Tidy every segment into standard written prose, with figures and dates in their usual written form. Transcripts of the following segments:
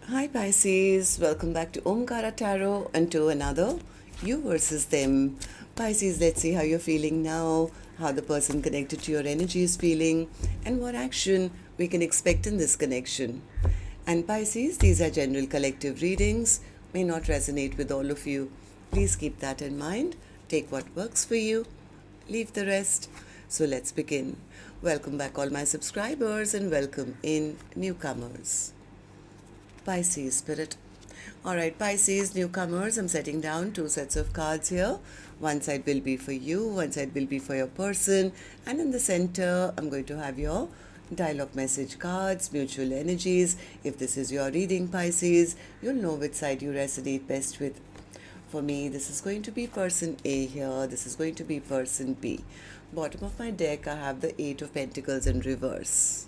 Hi Pisces, welcome back to Omkaratarot and to another You versus Them. Pisces, let's see how you're feeling now, how the person connected to your energy is feeling, and what action we can expect in this connection. And Pisces, these are general collective readings, may not resonate with all of you. Please keep that in mind. Take what works for you, leave the rest. So let's begin. Welcome back, all my subscribers, and welcome in newcomers. Pisces spirit. Alright, Pisces newcomers, I'm setting down two sets of cards here. One side will be for you, one side will be for your person, and in the center, I'm going to have your dialogue message cards, mutual energies. If this is your reading, Pisces, you'll know which side you resonate best with. For me, this is going to be person A here, this is going to be person B. Bottom of my deck, I have the Eight of Pentacles in reverse.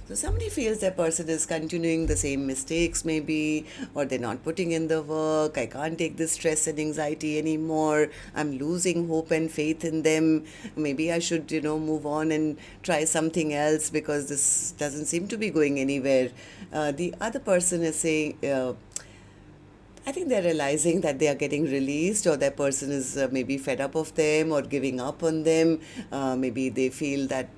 So somebody feels their person is continuing the same mistakes maybe, or they're not putting in the work. I can't take this stress and anxiety anymore. I'm losing hope and faith in them. Maybe I should, move on and try something else because this doesn't seem to be going anywhere. The other person is saying, I think they're realizing that they are getting released, or their person is maybe fed up of them or giving up on them. Maybe they feel that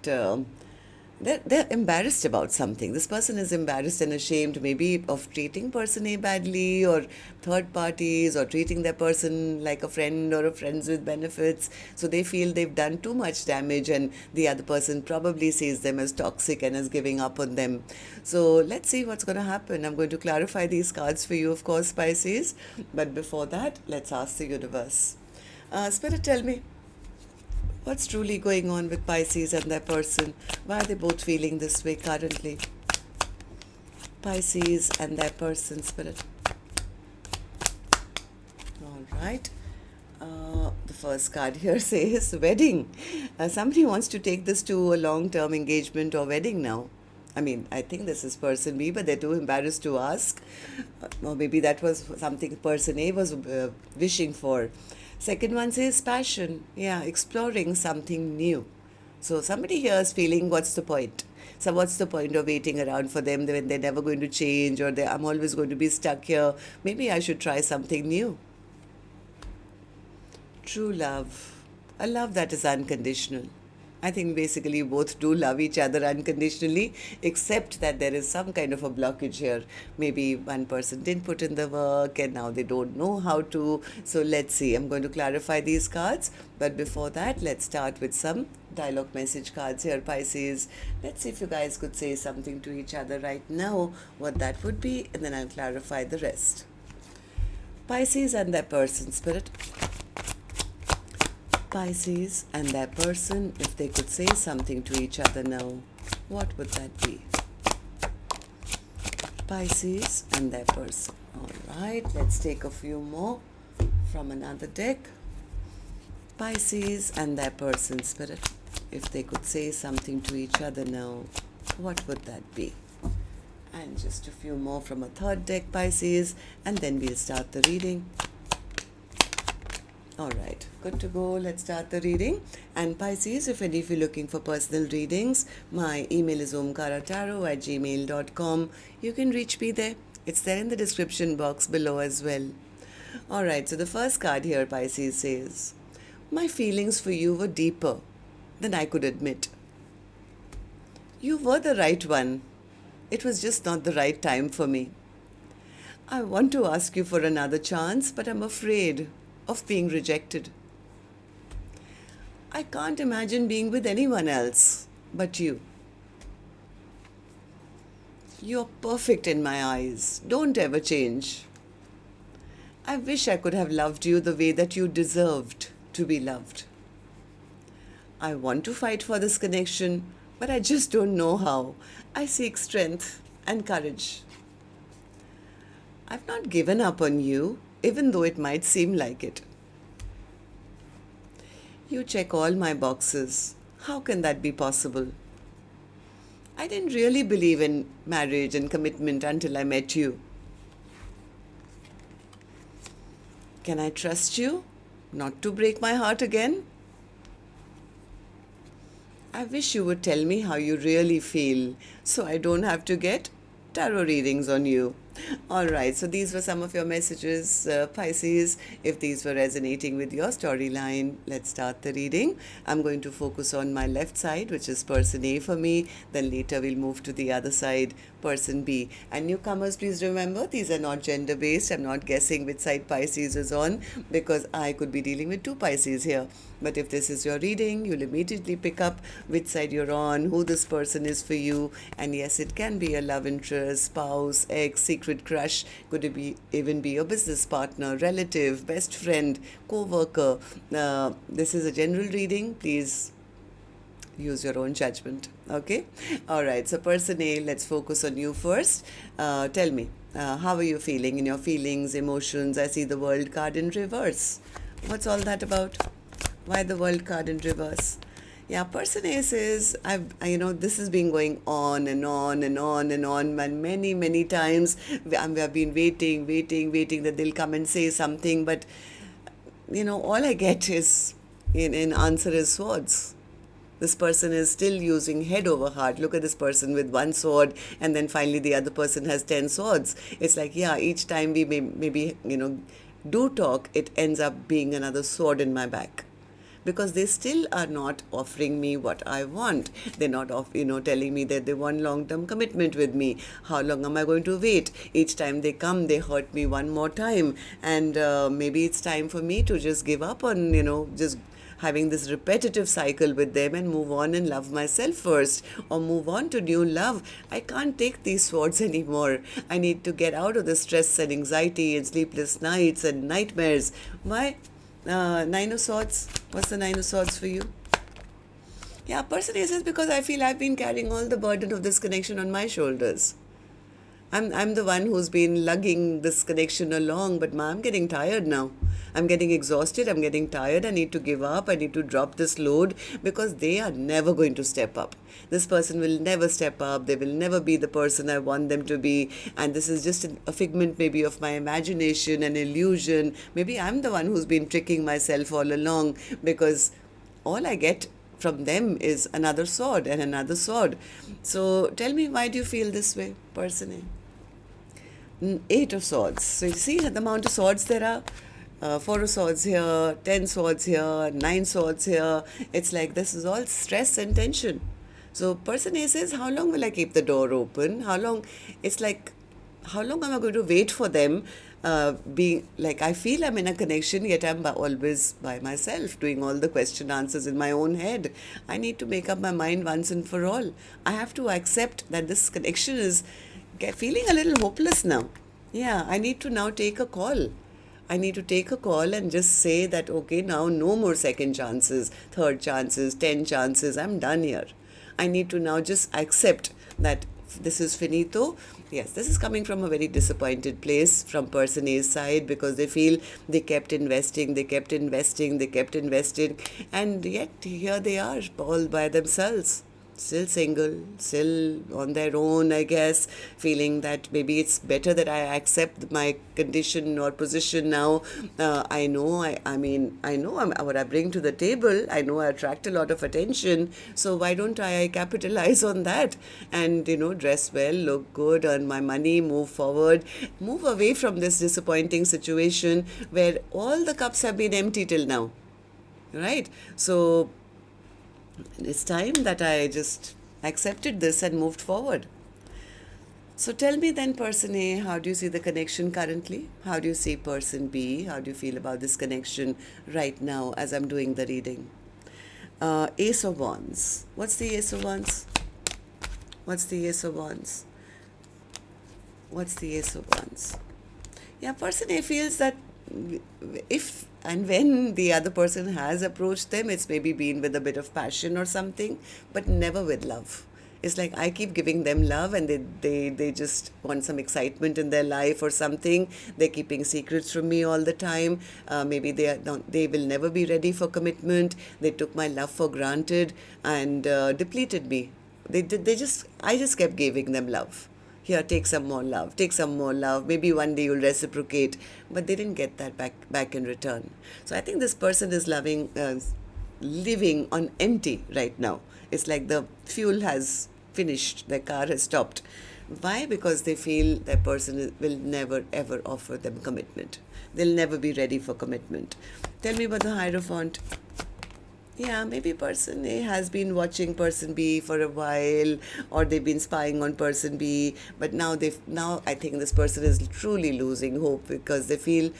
they're embarrassed about something. This person is embarrassed and ashamed maybe of treating person A badly, or third parties, or treating their person like a friend or a friends with benefits. So they feel they've done too much damage, and the other person probably sees them as toxic and is giving up on them. So let's see what's going to happen. I'm going to clarify these cards for you, of course, Pisces. But before that, let's ask the universe. Spirit, tell me, what's truly going on with Pisces and their person? Why are they both feeling this way currently? Pisces and their person, Spirit. All right. The first card here says wedding. Somebody wants to take this to a long-term engagement or wedding now. I mean, I think this is person B, but they're too embarrassed to ask. Or maybe that was something person A was wishing for. Second one says passion. Yeah, exploring something new. So somebody here is feeling, what's the point? So what's the point of waiting around for them when they're never going to change, or I'm always going to be stuck here? Maybe I should try something new. True love. A love that is unconditional. I think basically both do love each other unconditionally, except that there is some kind of a blockage here. Maybe one person didn't put in the work and now they don't know how to. So let's see. I'm going to clarify these cards. But before that, let's start with some dialogue message cards here, Pisces. Let's see if you guys could say something to each other right now, what that would be, and then I'll clarify the rest. Pisces and their person, Spirit. Pisces and their person, if they could say something to each other now, what would that be? Pisces and their person. All right, let's take a few more from another deck. Pisces and their person, Spirit, if they could say something to each other now, what would that be? And just a few more from a third deck, Pisces, and then we'll start the reading. Alright, good to go. Let's start the reading. And Pisces, if any of you are looking for personal readings, my email is omkaratarot@gmail.com. You can reach me there. It's there in the description box below as well. Alright, so the first card here, Pisces, says, my feelings for you were deeper than I could admit. You were the right one. It was just not the right time for me. I want to ask you for another chance, but I'm afraid of being rejected. I can't imagine being with anyone else but you. You're perfect in my eyes. Don't ever change. I wish I could have loved you the way that you deserved to be loved. I want to fight for this connection, but I just don't know how. I seek strength and courage. I've not given up on you, even though it might seem like it. You check all my boxes. How can that be possible? I didn't really believe in marriage and commitment until I met you. Can I trust you not to break my heart again? I wish you would tell me how you really feel so I don't have to get tarot readings on you. All right, so these were some of your messages, Pisces. If these were resonating with your storyline, let's start the reading. I'm going to focus on my left side, which is person A for me. Then later we'll move to the other side, person B. And newcomers, please remember, these are not gender based. I'm not guessing which side Pisces is on because I could be dealing with two Pisces here. But if this is your reading, you'll immediately pick up which side you're on, who this person is for you. And yes, it can be a love interest, spouse, ex, secret crush. Could it be even be your business partner, relative, best friend, co-worker? This is a general reading. Please use your own judgment. Okay? All right. So person A, let's focus on you first. Tell me, how are you feeling in your feelings, emotions? I see the World card in reverse. What's all that about? Why the World card in reverse? Yeah, person A says, this has been going on and on and on and on, and many times we have been waiting that they'll come and say something, but, all I get is, in answer is swords. This person is still using head over heart. Look at this person with one sword, and then finally the other person has 10 swords. It's like, yeah, each time we maybe do talk, it ends up being another sword in my back. Because they still are not offering me what I want. They're not telling me that they want long-term commitment with me. How long am I going to wait? Each time they come, they hurt me one more time. And maybe it's time for me to just give up on, just having this repetitive cycle with them and move on and love myself first, or move on to new love. I can't take these swords anymore. I need to get out of the stress and anxiety and sleepless nights and nightmares. Why? Nine of Swords. What's the Nine of Swords for you? Yeah, person A says, because I feel I've been carrying all the burden of this connection on my shoulders. I'm the one who's been lugging this connection along, but I'm getting tired now. I'm getting exhausted. I'm getting tired. I need to give up. I need to drop this load because they are never going to step up. This person will never step up. They will never be the person I want them to be. And this is just a figment maybe of my imagination, an illusion. Maybe I'm the one who's been tricking myself all along because all I get from them is another sword and another sword. So tell me, why do you feel this way, person A? Eight of Swords. So you see the amount of swords there are. 4 of Swords here, 10 swords here, 9 swords here. It's like this is all stress and tension. So person A says, how long will I keep the door open? How long? It's like, how long am I going to wait for them? Being like, I feel I'm in a connection, yet I'm always by myself, doing all the question answers in my own head. I need to make up my mind once and for all. I have to accept that this connection is feeling a little hopeless now. Yeah, I need to now take a call. I need to take a call and just say that, okay, now no more second chances, third chances, 10 chances. I'm done here. I need to now just accept that this is finito. Yes, this is coming from a very disappointed place from person A's side because they feel they kept investing, and yet here they are all by themselves. Still single, still on their own, I guess, feeling that maybe it's better that I accept my condition or position now. I know what I bring to the table. I know I attract a lot of attention. So why don't I capitalize on that and, dress well, look good, earn my money, move forward, move away from this disappointing situation where all the cups have been empty till now, right? So it's time that I just accepted this and moved forward. So tell me then, person A, how do you see the connection currently? How do you see person B? How do you feel about this connection right now as I'm doing the reading? Ace of Wands. What's the Ace of Wands? What's the Ace of Wands? What's the Ace of Wands? Yeah, person A feels that if and when the other person has approached them, it's maybe been with a bit of passion or something, but never with love. It's like I keep giving them love and they just want some excitement in their life or something. They're keeping secrets from me all the time. Maybe they will never be ready for commitment. They took my love for granted and depleted me. I just kept giving them love. Here, take some more love, maybe one day you'll reciprocate, but they didn't get that back in return. So I think this person is living on empty right now. It's like the fuel has finished, their car has stopped. Why? Because they feel that person will never ever offer them commitment. They'll never be ready for commitment. Tell me about the Hierophant. Yeah, maybe person A has been watching person B for a while, or they've been spying on person B, but now I think this person is truly losing hope because they feel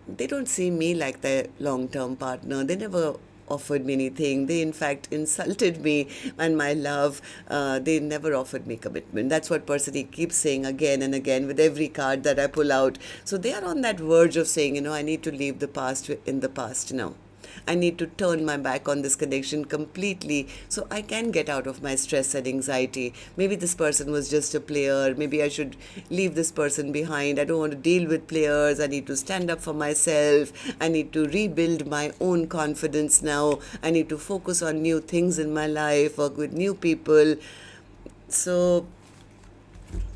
they don't see me like their long-term partner. They never offered me anything. They in fact insulted me and my love. They never offered me commitment. That's what person A keeps saying again and again with every card that I pull out. So they are on that verge of saying, I need to leave the past in the past now. I need to turn my back on this connection completely so I can get out of my stress and anxiety. Maybe this person was just a player. Maybe I should leave this person behind. I don't want to deal with players. I need to stand up for myself. I need to rebuild my own confidence now. I need to focus on new things in my life, work with new people. So,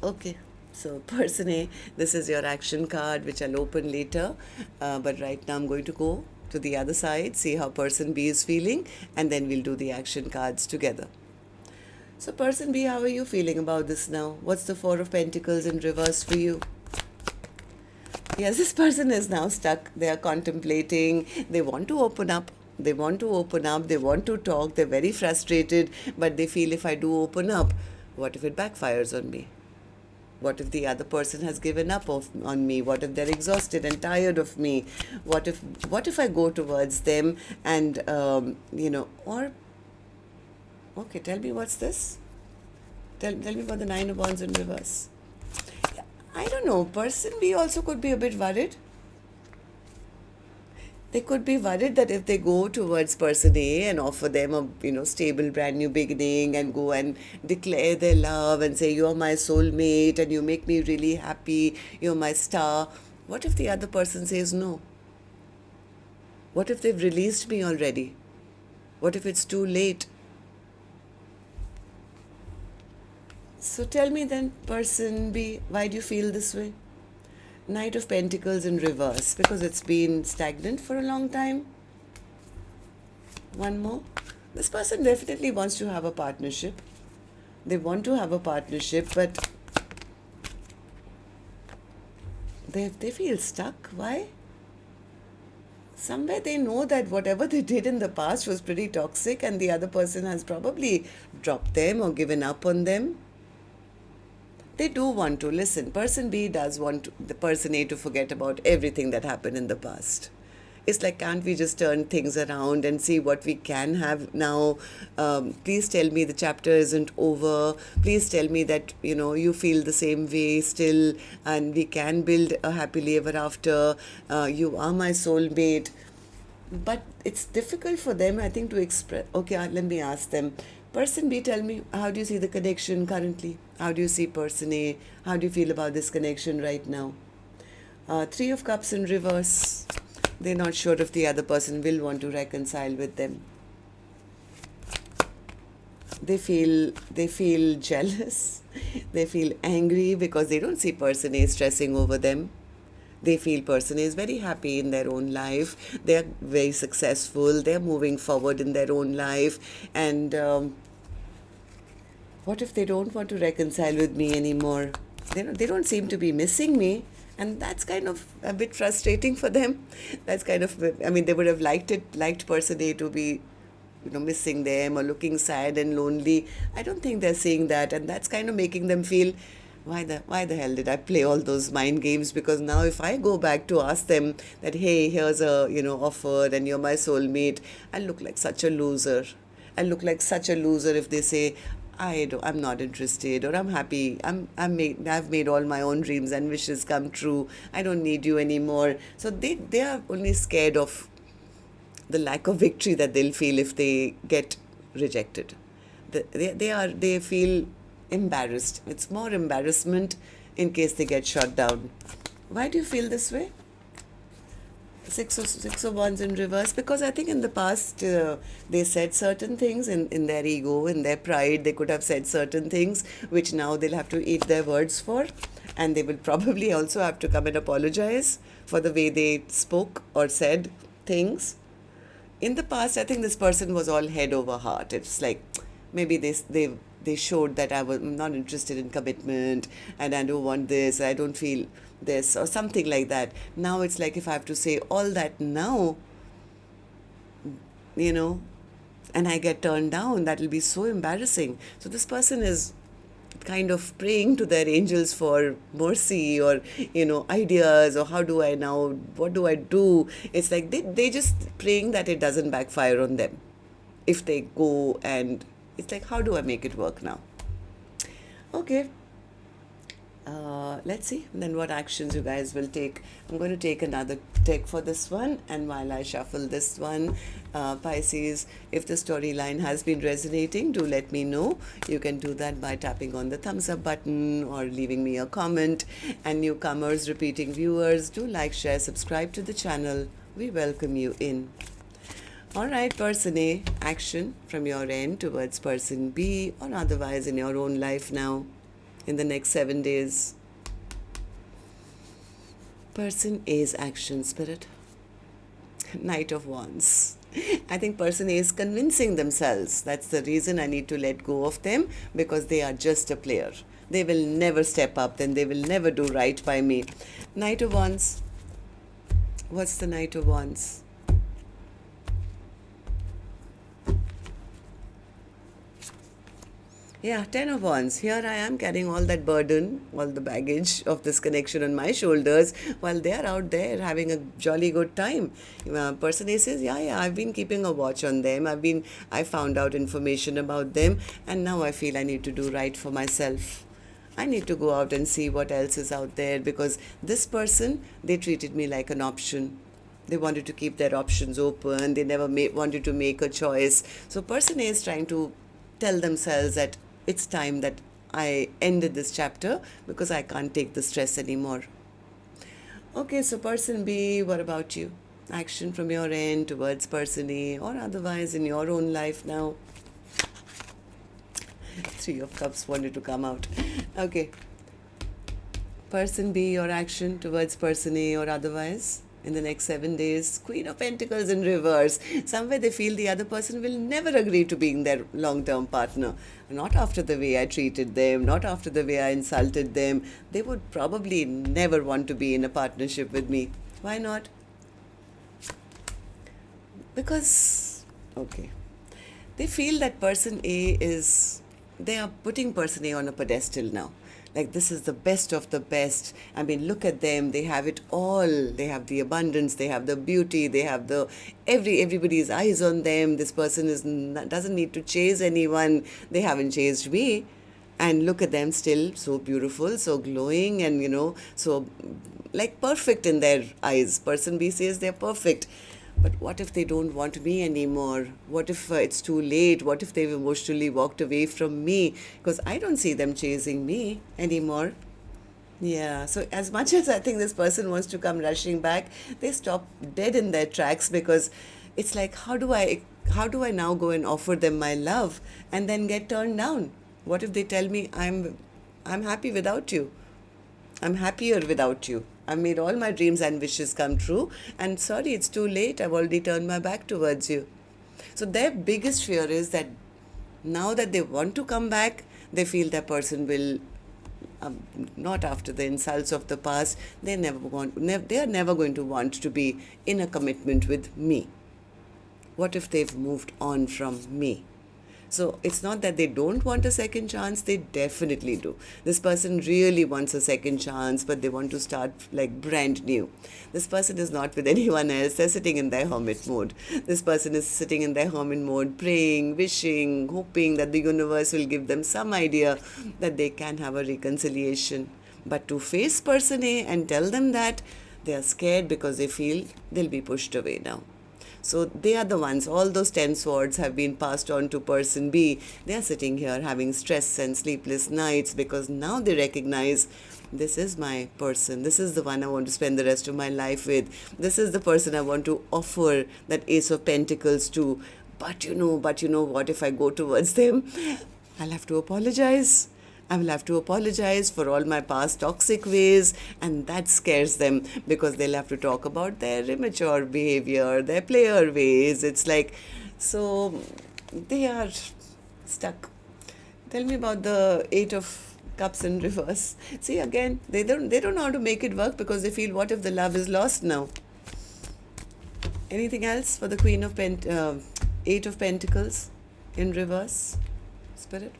okay. So, person A, this is your action card, which I'll open later. But right now I'm going to go to the other side, see how person B is feeling, and then we'll do the action cards together. So person B, how are you feeling about this now? What's the Four of Pentacles in reverse for you? Yes, this person is now stuck. They are contemplating. They want to open up. They want to talk. They're very frustrated, but they feel if I do open up, what if it backfires on me? What if the other person has given up on me? What if they're exhausted and tired of me? What if I go towards them and, or, okay, tell me what's this? Tell me about the Nine of Wands in reverse. I don't know, person B also could be a bit worried. They could be worried that if they go towards person A and offer them a stable brand new beginning and go and declare their love and say you're my soulmate and you make me really happy, you're my star, what if the other person says no? What if they've released me already? What if it's too late? So tell me then, person B, why do you feel this way? Knight of Pentacles in reverse, because it's been stagnant for a long time. One more. This person definitely wants to have a partnership. They want to have a partnership, but they feel stuck. Why? Somewhere they know that whatever they did in the past was pretty toxic and the other person has probably dropped them or given up on them. They do want to, listen, person B does want the person A to forget about everything that happened in the past. It's like, can't we just turn things around and see what we can have now? Please tell me the chapter isn't over. Please tell me that, you feel the same way still and we can build a happily ever after. You are my soulmate. But it's difficult for them, I think, to express. Okay, let me ask them. Person B, tell me, how do you see the connection currently? How do you see person A? How do you feel about this connection right now? Three of Cups in reverse. They're not sure if the other person will want to reconcile with them. They feel jealous. They feel angry because they don't see person A stressing over them. They feel person A is very happy in their own life. They are very successful. They are moving forward in their own life. And what if they don't want to reconcile with me anymore? They don't seem to be missing me. And that's kind of a bit frustrating for them. That's kind of, they would have liked person A to be, missing them or looking sad and lonely. I don't think they're seeing that. And that's kind of making them feel, why the hell did I play all those mind games? Because now if I go back to ask them that, hey, here's a, offer and you're my soulmate, I'll look like such a loser. I'll look like such a loser if they say, I'm not interested, or I'm happy. I've made all my own dreams and wishes come true. I don't need you anymore. So they are only scared of the lack of victory that they'll feel if they get rejected. They feel embarrassed. It's more embarrassment in case they get shot down. Why do you feel this way? Six of Wands in reverse, because I think in the past they said certain things in their ego, in their pride. They could have said certain things which now they'll have to eat their words for, and they will probably also have to come and apologize for the way they spoke or said things. In the past, I think this person was all head over heart. It's like maybe they they showed that I'm not interested in commitment, and I don't want this, I don't feel this, or something like that. Now it's like if I have to say all that now, you know, and I get turned down, that will be so embarrassing. So this person is kind of praying to their angels for mercy, or ideas, or how do I now, what do I do. It's like they just praying that it doesn't backfire on them if they go, and it's like, how do I make it work now? Okay, let's see then what actions you guys will take. I'm going to take another deck for this one, and while I shuffle this one, Pisces, if the storyline has been resonating, do let me know. You can do that by tapping on the thumbs up button or leaving me a comment. And newcomers, repeating viewers, do like, share, subscribe to the channel. We welcome you in. All right, person A, action from your end towards person B, or otherwise in your own life now in the next 7 days. Person A's action, Spirit. Knight of Wands. I think person A is convincing themselves. That's the reason I need to let go of them, because they are just a player. They will never step up, then they will never do right by me. Knight of Wands. What's the Knight of Wands? Yeah, 10 of Wands. Here I am carrying all that burden, all the baggage of this connection on my shoulders, while they are out there having a jolly good time. Person A says, yeah, I've been keeping a watch on them. I found out information about them, and now I feel I need to do right for myself. I need to go out and see what else is out there, because this person, they treated me like an option. They wanted to keep their options open. They never wanted to make a choice. So person A is trying to tell themselves that it's time that I ended this chapter, because I can't take the stress anymore. Okay, so person B, what about you? Action from your end towards person A, or otherwise in your own life now. Three of Cups wanted to come out. Okay. Person B, your action towards person A, or otherwise in the next 7 days. Queen of Pentacles in reverse. Somewhere they feel the other person will never agree to being their long-term partner. Not after the way I treated them, not after the way I insulted them. They would probably never want to be in a partnership with me. Why not? Because, okay, they feel that person A is, they are putting person A on a pedestal now. Like, this is the best of the best. I mean, look at them. They have it all. They have the abundance. They have the beauty. They have the everybody's eyes on them. This person doesn't need to chase anyone. They haven't chased me. And look at them, still so beautiful, so glowing, and so like perfect in their eyes. Person B says they're perfect. But what if they don't want me anymore? What if it's too late? What if they've emotionally walked away from me? Because I don't see them chasing me anymore. Yeah, so as much as I think this person wants to come rushing back, they stop dead in their tracks, because it's like, how do I now go and offer them my love and then get turned down? What if they tell me, I'm happy without you? I'm happier without you. I've made all my dreams and wishes come true, and sorry, it's too late. I've already turned my back towards you. So their biggest fear is that now that they want to come back, they feel that person will, not after the insults of the past, they are never going to want to be in a commitment with me. What if they've moved on from me? So it's not that they don't want a second chance, they definitely do. This person really wants a second chance, but they want to start like brand new. This person is not with anyone else, they're sitting in their hermit mode. This person is sitting in their hermit mode, praying, wishing, hoping that the universe will give them some idea that they can have a reconciliation. But to face person A and tell them that, they are scared because they feel they'll be pushed away now. So they are the ones, all those 10 swords have been passed on to person B. They are sitting here having stress and sleepless nights, because now they recognize, this is my person. This is the one I want to spend the rest of my life with. This is the person I want to offer that Ace of Pentacles to. But you know what, if I go towards them, I'll have to apologize. I will have to apologize for all my past toxic ways, and that scares them, because they'll have to talk about their immature behavior, their player ways. It's like, so they are stuck. Tell me about the Eight of Cups in reverse. See, again, they don't know how to make it work because they feel, what if the love is lost now? Anything else for the Eight of Pentacles in reverse, Spirit?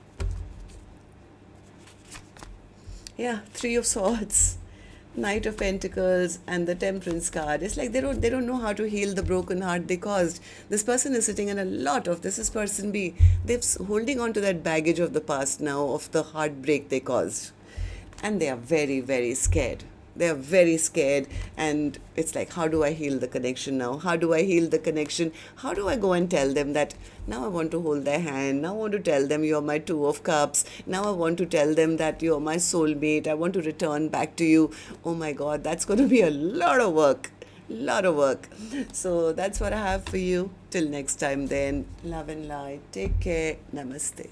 Yeah, Three of Swords, Knight of Pentacles, and the Temperance card. It's like they don't know how to heal the broken heart they caused. This person is sitting in a lot of, this is person B. They're holding on to that baggage of the past now, of the heartbreak they caused. And they are very, very scared. They are very scared, and it's like, how do I heal the connection now? How do I heal the connection? How do I go and tell them that now I want to hold their hand? Now I want to tell them you're my Two of Cups. Now I want to tell them that you're my soulmate. I want to return back to you. Oh my God, that's going to be a lot of work. Lot of work. So that's what I have for you. Till next time then. Love and light. Take care. Namaste.